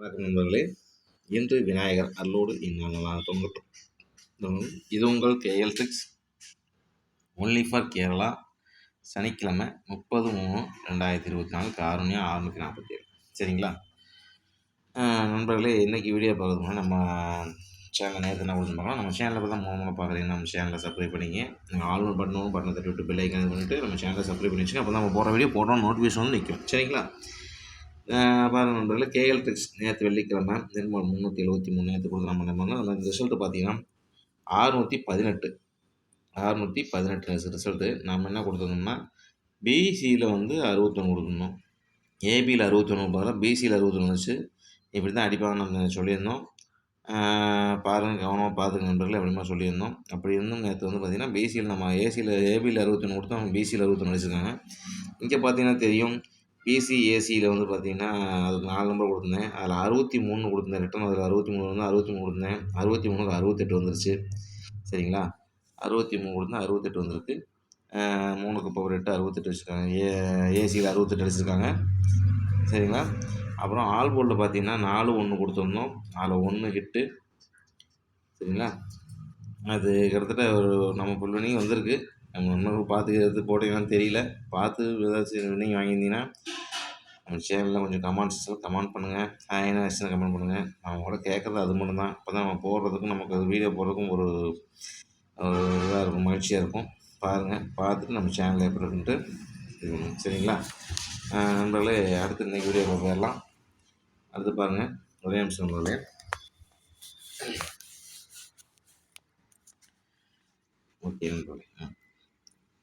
வணக்கம் நண்பர்களே. இன்று விநாயகர் அருளோடு இந்நாள் தொங்கட்டும். இது உங்கள் KL tricks only for Kerala. சனிக்கிழமை 30/3/2024 காரணியா 647. சரிங்களா நண்பர்களே, இன்றைக்கி வீடியோ பார்க்குறதுனா நம்ம சேனலில் நேற்று என்ன கொடுத்துருப்பாங்க. நம்ம சேனலில் பார்த்தா மூலமாக பார்க்குறீங்க. நம்ம சேனலை சப்ஸ்கிரைப் பண்ணிங்க. நீங்கள் ஆல் பட்டனை தட்டி விட்டு பெல் ஐக்கான் பண்ணிவிட்டு நம்ம சேனலை சப்ஸ்கிரைப் பண்ணி வச்சுங்க. அப்போ தான் நம்ம போகிற வீடியோ போட்டோம் நோட்டிஃபிகேஷன் வந்து நிற்கும். சரிங்களா பாருங்கள் நண்பர்களே, கேஎல் ட்ரிக்ஸ் நேற்று வெள்ளிக்கிழமை நிர்மல் 373 நேற்று கொடுத்து நம்ம பண்ணோம். அந்த ரிசல்ட்டு பார்த்தீங்கன்னா 618 ரிசல்ட்டு. நம்ம என்ன கொடுத்துருந்தோம்னா பிசியில் வந்து 61 கொடுத்துருந்தோம், ஏபியில் 61 பதிலாக பிசியில் 61 வந்துச்சு. இப்படி தான் அடிப்பாங்கன்னு நம்ம சொல்லியிருந்தோம். பாருங்கள், கவனமாக பார்த்துங்க நண்பர்களே, அப்படிமா சொல்லியிருந்தோம். அப்படி இருந்தும் நேற்று வந்து பார்த்திங்கன்னா பிசியில் நம்ம ஏபியில் 61 கொடுத்தோம், அவங்க பிசியில் 61 அடிச்சிருக்காங்க. இங்கே பார்த்தீங்கன்னா தெரியும், பிசி ஏசியில் வந்து பார்த்திங்கன்னா அதுக்கு 4 நம்பர் கொடுத்துருந்தேன். அதில் 63 கொடுத்துருந்தேன். ரிட்டன் அதில் 63 வந்து 63 கொடுத்தேன். 63க்கு 68 வந்துருச்சு. சரிங்களா 63 கொடுத்தேன், 68 வந்திருக்கு. 3க்கு பவர் 8 68 வச்சுருக்காங்க. ஏசியில் 68 அடிச்சிருக்காங்க. சரிங்களா அப்புறம் ஆல் போர்டில் பார்த்தீங்கன்னா 4 1 கொடுத்துருந்தோம். அதில் 1 ஹிட்டு. சரிங்களா அது கிட்டத்தட்ட ஒரு நம்ம ஃபுல் வினிங் வந்திருக்கு. நம்ம இன்னொரு பார்த்து எது போட்டிங்கன்னு தெரியல. பார்த்து ஏதாச்சும் வினிங் வாங்கியிருந்தீங்கன்னா நம்ம சேனலில் கொஞ்சம் கமெண்ட் பண்ணுங்கள். என்ன விஷயம் கமெண்ட் பண்ணுங்கள். நம்ம கூட கேட்குறது அது மட்டும் தான். அப்போ தான் நம்ம போடுறதுக்கும் நமக்கு அது வீடியோ போடுறதுக்கும் ஒரு இதாக இருக்கும், மகிழ்ச்சியாக இருக்கும். பாருங்கள், பார்த்துட்டு நம்ம சேனலில் எப்படி இருக்குன்ட்டு இது சரிங்களா நண்பர்களே. அடுத்து இன்றைக்கி வீடியோ போயிடலாம். அடுத்து பாருங்கள், ஒரே நிமிஷம் நண்பர்களே. ஓகே நண்பர்களே,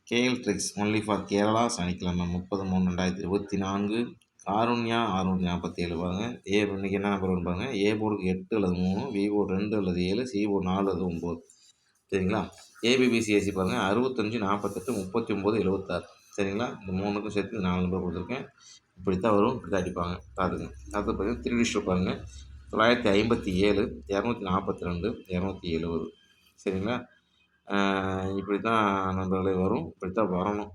KL tricks only for Kerala. சனிக்கிழமை 30/3/2024 காருண்யா 647 பாருங்கள். இன்றைக்கி என்ன நம்பர் பாருங்க. ஏ போர்டுக்கு 8 அல்லது 3, பி போர்டு 2 அல்லது 7, சி போர்டு 4 அல்லது 9. சரிங்களா ஏபிபிசிஎஸ்சி பாருங்கள் 65 48 39 76. சரிங்களா இந்த 3க்கும் சேர்த்து 4 நம்பர் கொடுத்துருக்கேன். இப்படித்தான் வரும், இப்படி தான் அடிப்பாங்க, பார்த்துங்க. அடுத்து பார்த்தீங்கன்னா 3 டிஸ்ட்ரிக் பாருங்கள். 957 242 270. சரிங்களா இப்படி தான் நண்பர்களே வரும், இப்படி தான் வரணும்,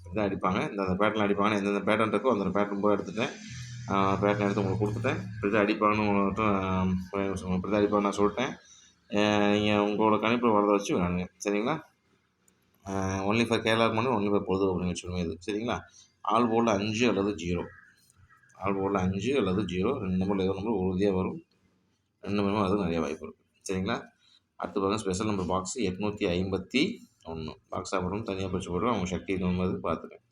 இப்படி தான் அடிப்பாங்க. இந்த பேட்டர்ன் அடிப்பாங்க. எந்தெந்த பேட்டர்ன் இருக்கோ அந்த பேட்டர்ன் போய் எடுத்துட்டேன். பேட்டர்ன் எடுத்து உங்களுக்கு கொடுத்துட்டேன். இப்படி தான் அடிப்பாங்கன்னு இப்படி தான் அடிப்பாங்க நான் சொல்லிட்டேன். நீங்கள் உங்களோட கணிப்பில் வரதை வச்சு விளாடுங்க. சரிங்களா ஒன்லி ஃபார் கேரளாவுக்கு மட்டும் ஒன்லி ஃபார் பொழுது அப்படின்னு சொல்லுவேன் இது. சரிங்களா ஆல் போர்டில் 5 அல்லது 0. ஆல் போர்டில் 5 அல்லது 0 2 நம்பரில் ஏதோ நம்பர் உறுதியாக வரும். 2 நம்பரும் அது நிறைய வாய்ப்பு இருக்குது. சரிங்களா அடுத்து பாருங்கள், ஸ்பெஷல் நம்பர் பாக்ஸ் 851 பாக்ஸ் ஆகணும். தனியாக பிரித்து போடுவோம். அவங்க சக்தி மாதிரி பார்த்துக்கேன்.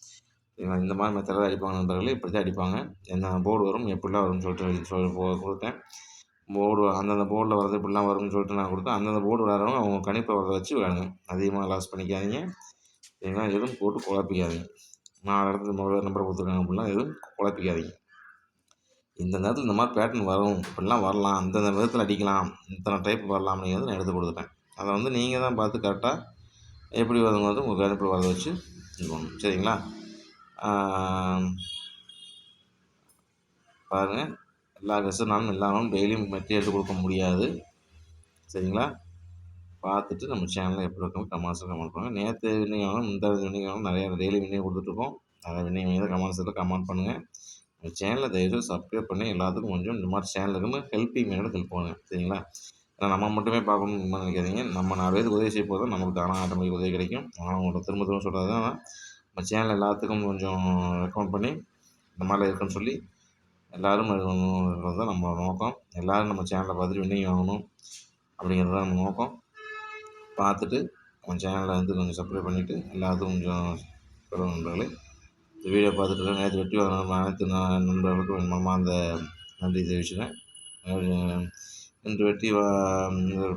சரிங்களா இந்த மாதிரி மெத்தடாக அடிப்பாங்க நண்பர்களே. இப்படி தான் அடிப்பாங்க. என்ன போர்டு வரும், எப்படிலாம் வரும்னு சொல்லிட்டு கொடுத்தேன். போர்டு அந்தந்த போர்டில் வரது இப்படிலாம் வரும்னு சொல்லிட்டு நான் கொடுத்தேன். அந்தந்த போர்டு விளையாடுறவங்க அவங்க கணிப்பை வரதை வச்சு விளையாடுங்க. அதிகமாக லாஸ் பண்ணிக்காதீங்க. சரிங்களா எதுவும் போட்டு குழப்பிக்காதீங்க. 4 இடத்துல நம்பர் கொடுத்துருக்காங்க அப்படிலாம் எதுவும் குழப்பிக்காதீங்க. இந்த நேரத்தில் இந்த மாதிரி பேட்டர்ன் வரும், இப்படிலாம் வரலாம், அந்தந்த விதத்தில் அடிக்கலாம், இத்தனை டைப் வரலாம் அப்படிங்கிறது நான் எடுத்து கொடுத்துட்டேன். அதை வந்து நீங்கள் தான் பார்த்து கரெக்டாக எப்படி வருங்கிறது உங்கள் கணிப்பில் வரதை வச்சு இது பண்ணணும். சரிங்களா பாருங்கள், எல்லா ரிசல்ட்னாலும் எல்லாரும் டெய்லியும் மெட்டீரியல் எடுத்து கொடுக்க முடியாது. சரிங்களா பார்த்துட்டு நம்ம சேனலில் எப்படி இருக்கணும் கமெண்ட்ஸில் கமெண்ட் பண்ணுங்கள். நேற்று வின்னிங் இந்த வின்னிங் நிறையா டெய்லி வின்னிங் கொடுத்துட்ருக்கோம். நிறைய வின்னிங் கமெண்ட்ஸில் கமெண்ட் பண்ணுங்கள். நம்ம சேனலில் தயவுசெய்து சப்ஸ்கிரைப் பண்ணி எல்லாத்துக்கும் கொஞ்சம் இந்த மாதிரி சேனல் இருக்குன்னு ஹெல்ப்பிங் ஹெல்ப் பண்ணுங்கள். சரிங்களா ஏன்னா நம்ம மட்டுமே பார்க்கணும்னு நினைக்காதீங்க. நம்ம 4 பேருக்கு உதவி செய்ய போதும் நமக்கு தானாக ஆட்டோமேட்டிக் உதவி கிடைக்கும். ஆனால் உங்களோட திரும்ப சொல்கிறது தான் நம்ம சேனல் எல்லாத்துக்கும் கொஞ்சம் ரெக்கமெண்ட் பண்ணி இந்த மாதிரிலாம் இருக்குன்னு சொல்லி எல்லோரும் இருக்கிறது தான் நம்மளோட நோக்கம். எல்லோரும் நம்ம சேனலை பார்த்துட்டு வின்னிங் வாங்கணும் அப்படிங்கிறது தான் நம்ம நோக்கம். பார்த்துட்டு நம்ம சேனலை வந்து கொஞ்சம் சப்ஸ்கிரைப் பண்ணிவிட்டு எல்லாத்துக்கும் கொஞ்சம் சொல்லுங்கள் நண்பர்களே. இந்த வீடியோ பார்த்துட்டு நேற்று வெற்றி வாங்கின அனைத்து நண்பர்களுக்கும் என் மனமார்ந்த நன்றி தெரிவிச்சுக்கிறேன். இன்று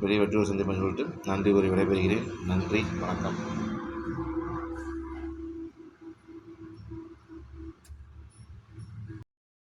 பெரிய வெற்றியை சந்திப்பேன்னு சொல்லிட்டு நன்றி கூறி விடைபெறுகிறேன். நன்றி, வணக்கம்.